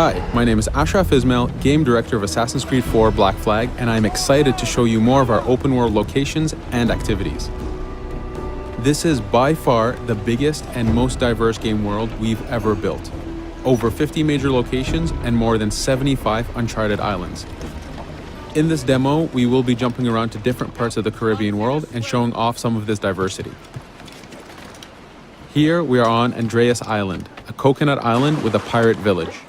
Hi, my name is Ashraf Ismail, Game Director of Assassin's Creed 4 Black Flag, and I'm excited to show you more of our open world locations and activities. This is by far the biggest and most diverse game world we've ever built. Over 50 major locations and more than 75 uncharted islands. In this demo, we will be jumping around to different parts of the Caribbean world and showing off some of this diversity. Here we are on Andreas Island, a coconut island with a pirate village.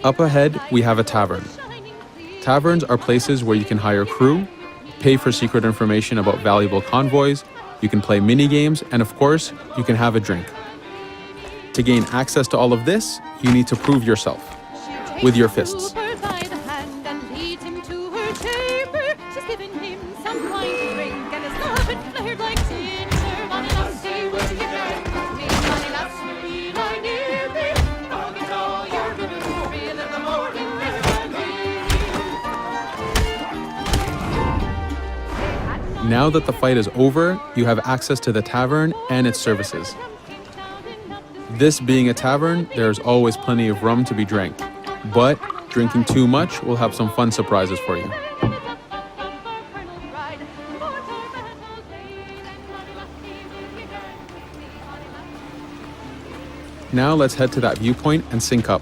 Up ahead, we have a tavern. Taverns are places where you can hire crew, pay for secret information about valuable convoys, you can play mini games, and of course, you can have a drink. To gain access to all of this, you need to prove yourself with your fists. Now that the fight is over, you have access to the tavern and its services. This being a tavern, there's always plenty of rum to be drank, but drinking too much will have some fun surprises for you. Now let's head to that viewpoint and sync up.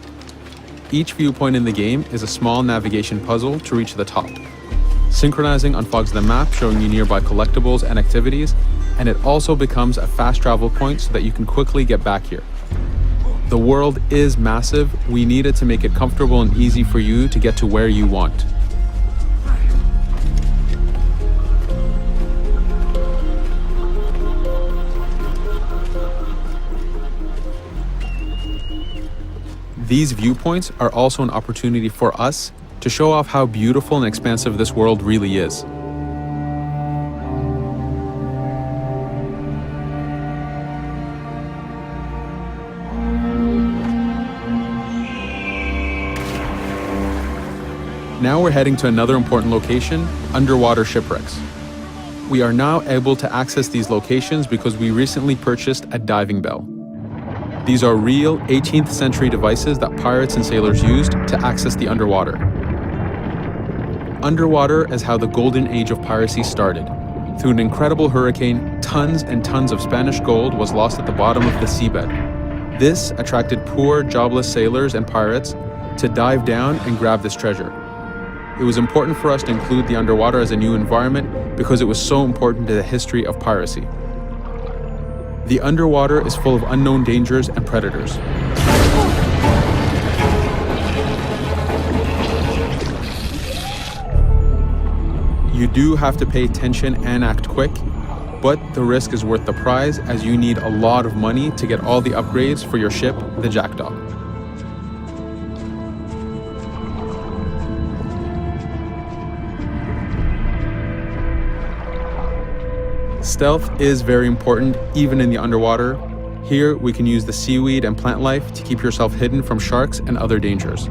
Each viewpoint in the game is a small navigation puzzle to reach the top. Synchronizing unfogs the map, showing you nearby collectibles and activities, and it also becomes a fast travel point so that you can quickly get back here. The world is massive. We needed to make it comfortable and easy for you to get to where you want. These viewpoints are also an opportunity for us to show off how beautiful and expansive this world really is. Now we're heading to another important location, underwater shipwrecks. We are now able to access these locations because we recently purchased a diving bell. These are real 18th century devices that pirates and sailors used to access the underwater. Underwater is how the golden age of piracy started. Through an incredible hurricane, tons and tons of Spanish gold was lost at the bottom of the seabed. This attracted poor, jobless sailors and pirates to dive down and grab this treasure. It was important for us to include the underwater as a new environment because it was so important to the history of piracy. The underwater is full of unknown dangers and predators. You do have to pay attention and act quick, but the risk is worth the prize as you need a lot of money to get all the upgrades for your ship, the Jackdaw. Stealth is very important, even in the underwater. Here, we can use the seaweed and plant life to keep yourself hidden from sharks and other dangers.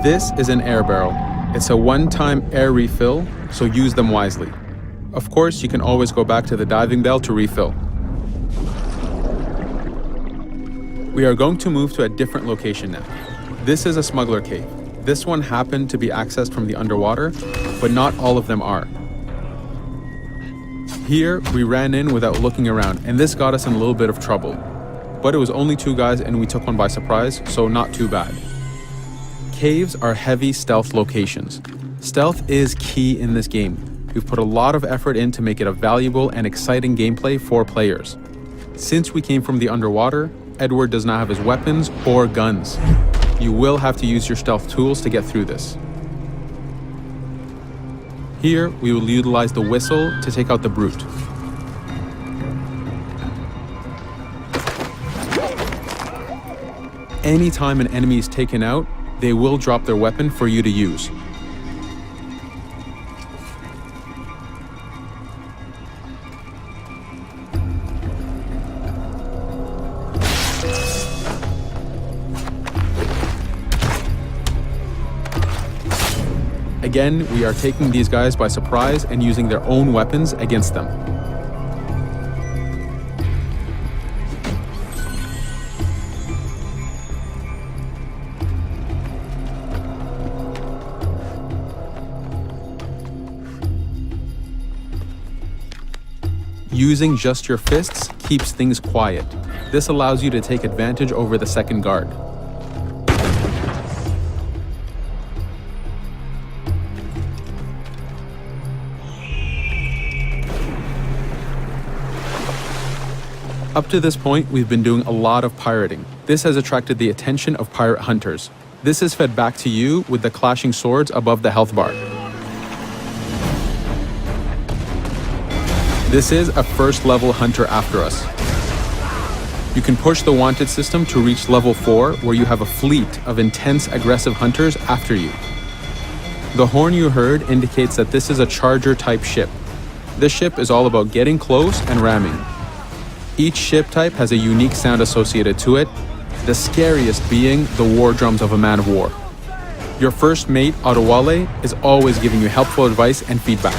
This is an air barrel. It's a one-time air refill, so use them wisely. Of course, you can always go back to the diving bell to refill. We are going to move to a different location now. This is a smuggler cave. This one happened to be accessed from the underwater, but not all of them are. Here, we ran in without looking around, and this got us in a little bit of trouble. But it was only 2 guys and we took one by surprise, so not too bad. Caves are heavy stealth locations. Stealth is key in this game. We've put a lot of effort in to make it a valuable and exciting gameplay for players. Since we came from the underwater, Edward does not have his weapons or guns. You will have to use your stealth tools to get through this. Here, we will utilize the whistle to take out the brute. Anytime an enemy is taken out, they will drop their weapon for you to use. Again, we are taking these guys by surprise and using their own weapons against them. Using just your fists keeps things quiet. This allows you to take advantage over the second guard. Up to this point, we've been doing a lot of pirating. This has attracted the attention of pirate hunters. This is fed back to you with the clashing swords above the health bar. This is a first level hunter after us. You can push the wanted system to reach level 4, where you have a fleet of intense aggressive hunters after you. The horn you heard indicates that this is a charger type ship. This ship is all about getting close and ramming. Each ship type has a unique sound associated to it, the scariest being the war drums of a man of war. Your first mate, Adewale, is always giving you helpful advice and feedback.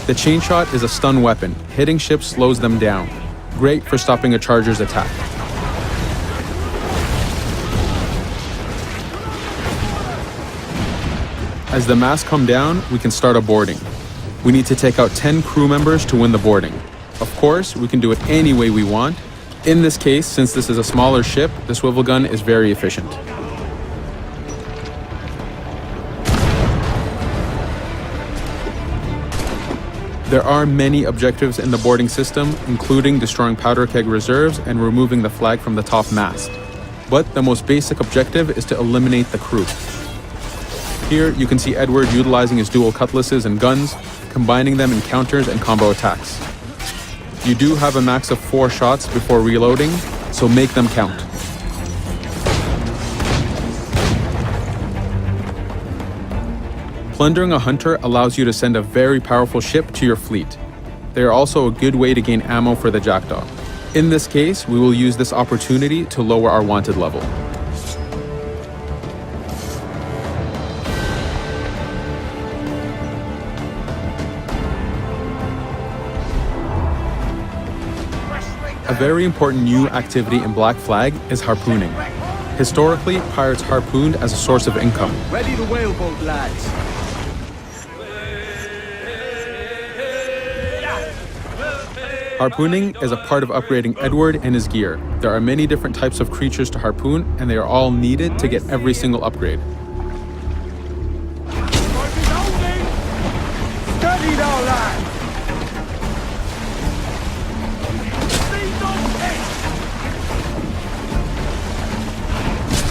The chain shot is a stun weapon. Hitting ships slows them down. Great for stopping a charger's attack. As the masts come down, we can start a boarding. We need to take out 10 crew members to win the boarding. Of course, we can do it any way we want. In this case, since this is a smaller ship, the swivel gun is very efficient. There are many objectives in the boarding system, including destroying powder keg reserves and removing the flag from the top mast. But the most basic objective is to eliminate the crew. Here, you can see Edward utilizing his dual cutlasses and guns, combining them in counters and combo attacks. You do have a max of 4 shots before reloading, so make them count. Plundering a hunter allows you to send a very powerful ship to your fleet. They are also a good way to gain ammo for the Jackdaw. In this case, we will use this opportunity to lower our wanted level. A very important new activity in Black Flag is harpooning. Historically, pirates harpooned as a source of income. Ready to whaleboat, lads. Harpooning is a part of upgrading Edward and his gear. There are many different types of creatures to harpoon, and they are all needed to get every single upgrade. Steady now, lads.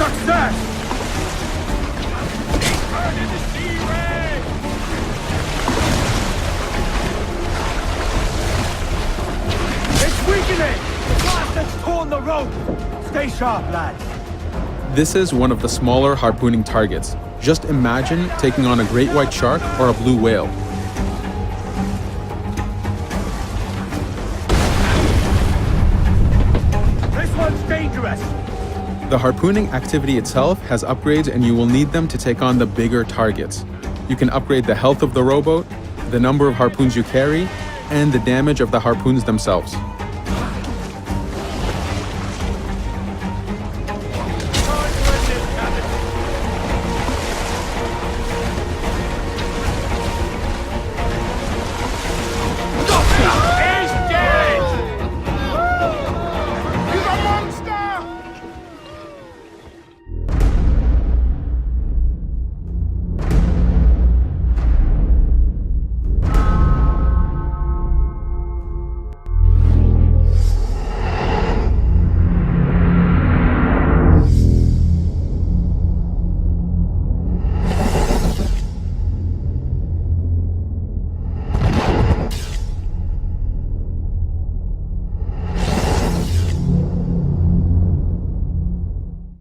Success! It's weakening! The blast has torn the rope! Stay sharp, lads. This is one of the smaller harpooning targets. Just imagine taking on a great white shark or a blue whale. This one's dangerous! The harpooning activity itself has upgrades, and you will need them to take on the bigger targets. You can upgrade the health of the rowboat, the number of harpoons you carry, and the damage of the harpoons themselves.